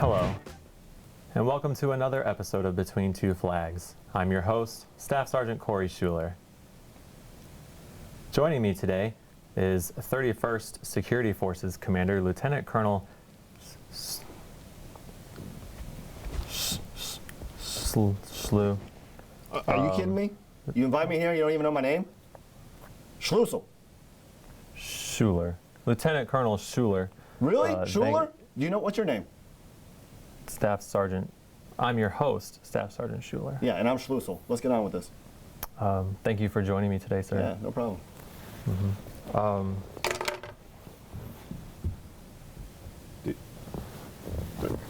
Hello, and welcome to another episode of Between Two Flags. I'm your host, Staff Sergeant Corey Schuler. Joining me today is 31st Security Forces Commander Lieutenant Colonel Schlu. Are you kidding me? You invite me here, you don't even know my name? Schlusel. Schuler. Lieutenant Colonel Schuler. Really? Schuler? Do you know, what's your name? Staff Sergeant. I'm your host, Staff Sergeant Schuler. Yeah, and I'm Schlusel. Let's get on with this. Thank you for joining me today, sir. Yeah, no problem. Do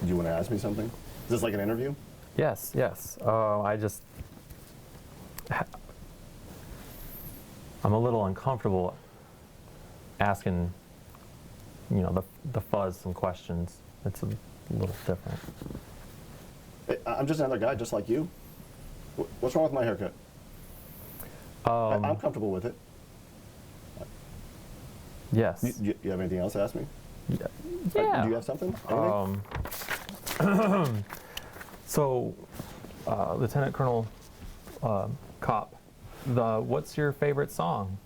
you want to ask me something? Is this like an interview? Yes. I'm a little uncomfortable asking, the fuzz some questions. It's a little different. Hey, I'm just another guy, just like you. What's wrong with my haircut? I'm comfortable with it. Yes. You have anything else to ask me? Yeah. Do you have something? So, Lieutenant Colonel Kopp, what's your favorite song?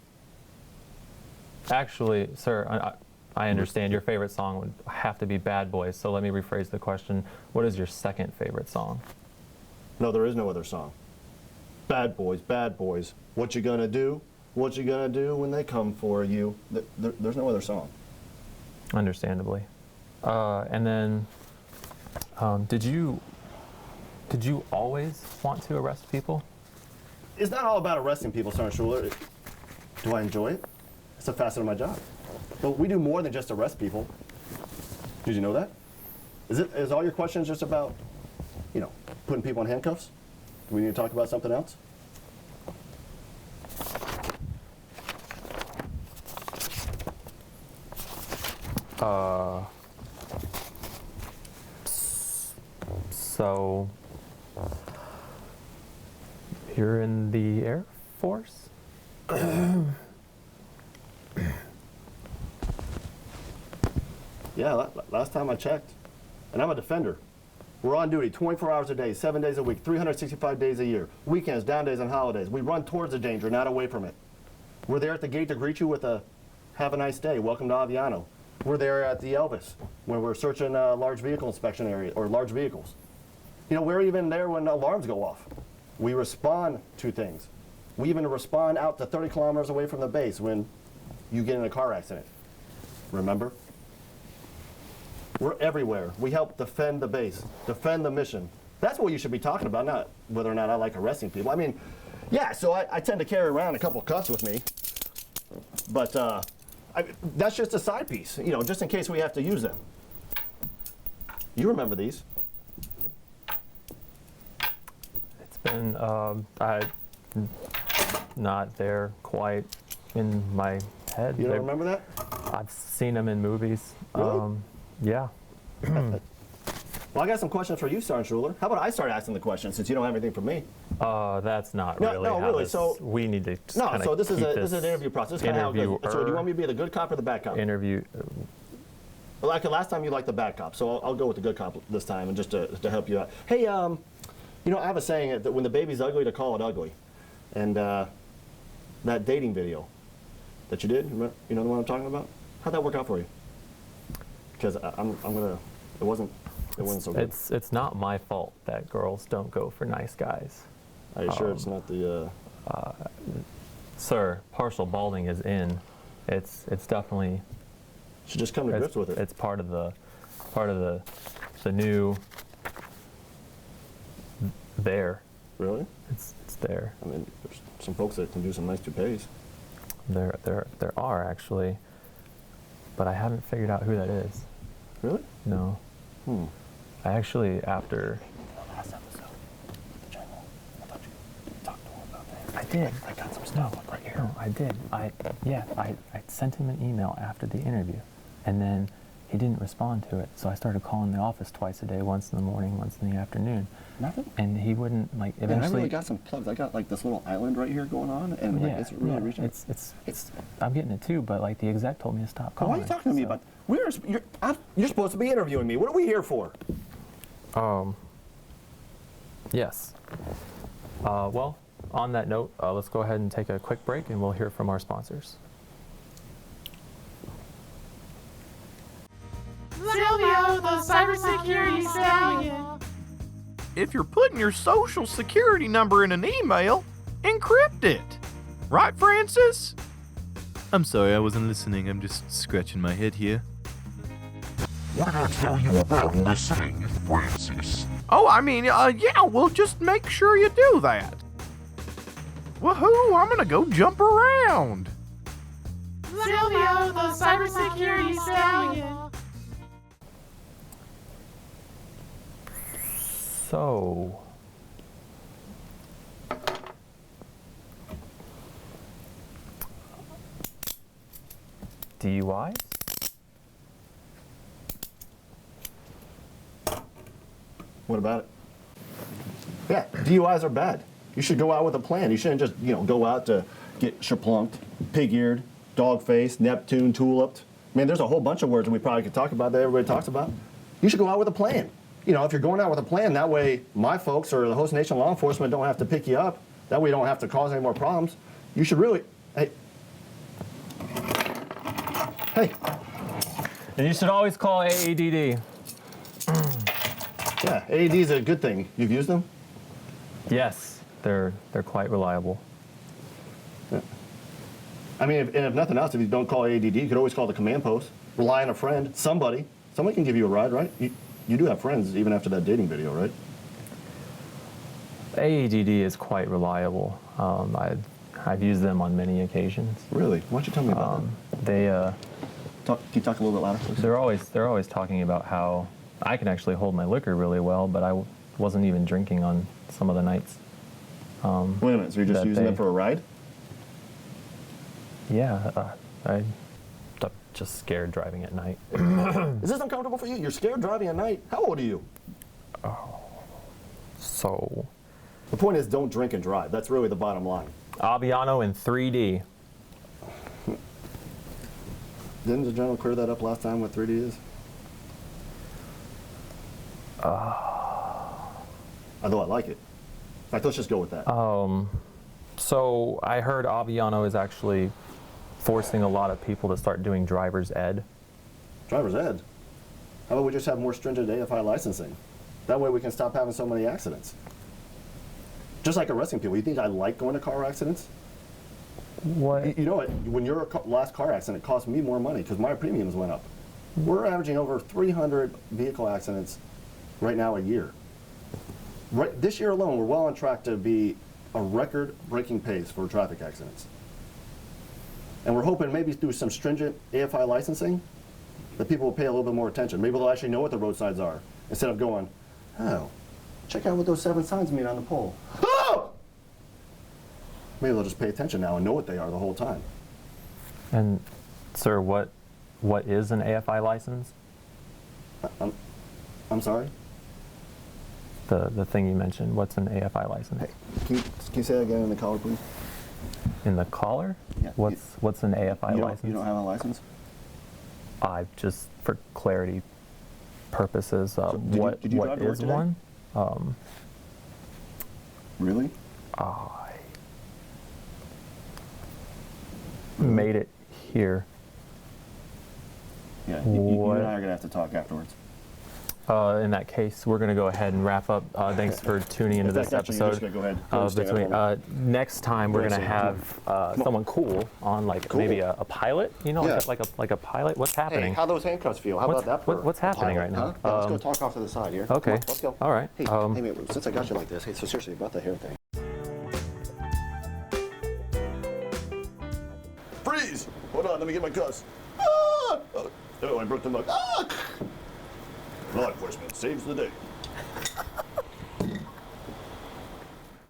Actually, sir, I understand your favorite song would have to be Bad Boys, so let me rephrase the question. What is your second favorite song? No, there is no other song. Bad boys, what you gonna do? What you gonna do when they come for you? There's no other song. Understandably. And then, did you always want to arrest people? It's not all about arresting people, Sergeant Schuler. Do I enjoy it? It's a facet of my job. But we do more than just arrest people. Did you know that? Is all your questions just about, putting people in handcuffs? Do we need to talk about something else? So, you're in the Air Force? Yeah, last time I checked. And I'm a defender. We're on duty 24 hours a day, 7 days a week, 365 days a year. Weekends, down days, and holidays. We run towards the danger, not away from it. We're there at the gate to greet you with a "Have a nice day, welcome to Aviano." We're there at the Elvis when we're searching a large vehicle inspection area, or large vehicles. We're even there when alarms go off. We respond to things. We even respond out to 30 kilometers away from the base when you get in a car accident. Remember? We're everywhere. We help defend the base, defend the mission. That's what you should be talking about, not whether or not I like arresting people. I mean, yeah, so I tend to carry around a couple of cuffs with me, but that's just a side piece, just in case we have to use them. You remember these? It's been, not there quite in my head. You don't remember that? I've seen them in movies. Really? Yeah. Well, I got some questions for you, Sergeant Schuler. How about I start asking the questions since you don't have anything for me? That's not No, really no, how really, this, so- we need to just No, kinda so this is keep an interview process. This is kind of how it goes. So do you want me to be the good cop or the bad cop? interview. Well, like last time you liked the bad cop, so I'll go with the good cop this time, and just to help you out. Hey, I have a saying that when the baby's ugly, to call it ugly. And that dating video that you did, you know the one I'm talking about? How'd that work out for you? Because it wasn't so good. It's not my fault that girls don't go for nice guys. Are you sure it's not the? Sir, partial balding is in. It's definitely. Should just come to grips with it. It's part of the new. There. Really? It's there. I mean, there's some folks that can do some nice toupees. There are actually, but I haven't figured out who that is. Really? No. I actually, after. Last episode, the general, I thought you talked to him about that. I did. I got some stuff right here. No, I did. I sent him an email after the interview, and then he didn't respond to it. So I started calling the office twice a day, once in the morning, once in the afternoon. Nothing? And he wouldn't, eventually. Man, I really got some plugs. I got this little island right here going on, and it's really reaching. It's. I'm getting it too, but the exec told me to stop calling. Why are you talking to me about? You're supposed to be interviewing me. What are we here for? Yes. Well, on that note, let's go ahead and take a quick break and we'll hear from our sponsors. Silvio, the cybersecurity stallion. If you're putting your social security number in an email, encrypt it. Right, Francis? I'm sorry, I wasn't listening. I'm just scratching my head here. What did I tell you about listening, Francis? Oh, I mean, yeah, well, just make sure you do that. Woohoo, I'm gonna go jump around. Silvio, the cybersecurity stallion. So, DUIs? What about it? Yeah, DUIs are bad. You should go out with a plan. You shouldn't just, go out to get sherplunked, pig-eared, dog-faced, Neptune, tuliped. Man, there's a whole bunch of words that we probably could talk about that everybody talks about. You should go out with a plan. If you're going out with a plan, that way my folks or the host nation law enforcement don't have to pick you up. That way you don't have to cause any more problems. You should really, hey. And you should always call AEDD. Yeah, AED is a good thing. You've used them? Yes, they're quite reliable. Yeah. I mean, if nothing else, if you don't call AEDD, you could always call the command post. Rely on a friend, somebody. Somebody can give you a ride, right? You do have friends even after that dating video, right? AEDD is quite reliable. I've used them on many occasions. Really? Why don't you tell me about They Can you talk a little bit louder, please? they're always talking about how I can actually hold my liquor really well, but I wasn't even drinking on some of the nights. Wait a minute, so you're just using them for a ride? Yeah, I'm just scared driving at night. Is this uncomfortable for you? You're scared driving at night? How old are you? So, The point is, don't drink and drive. That's really the bottom line. Aviano in 3D. Didn't the general clear that up last time what 3D is? Although I like it. In fact, let's just go with that. So I heard Aviano is actually forcing a lot of people to start doing driver's ed. Driver's ed. How about we just have more stringent AFI licensing? That way we can stop having so many accidents. Just like arresting people. You think I like going to car accidents? What? You know what? When your last car accident, it cost me more money because my premiums went up. We're averaging over 300 vehicle accidents right now a year. Right, this year alone, we're well on track to be a record-breaking pace for traffic accidents. And we're hoping maybe through some stringent AFI licensing that people will pay a little bit more attention. Maybe they'll actually know what the road signs are instead of going, oh, check out what those 7 signs mean on the pole. Oh! Maybe they'll just pay attention now and know what they are the whole time. And, sir, what is an AFI license? I'm sorry? The thing you mentioned, what's an AFI license? Hey, can you say that again in the collar, please? In the collar? Yeah. What's an AFI license? You don't have a license? I just, for clarity purposes, did you what drive to work is today? one? Really? I made it here. Yeah, you and I are going to have to talk afterwards. In that case, we're going to go ahead and wrap up. Thanks for tuning into this episode. Go ahead. Stand Between up next time, we're going to have someone cool on, maybe a pilot. Yeah. like a pilot. What's happening? Hey, how those handcuffs feel? How about that? What's happening right now? Huh? Yeah, let's go talk off to the side here. Okay. Come on, let's go. All right. Hey, man, since I got you like this, hey, so seriously about the hair thing. Freeze! Hold on, let me get my cuffs. Ah! Oh, I broke the mug. Ah! Law enforcement saves the day.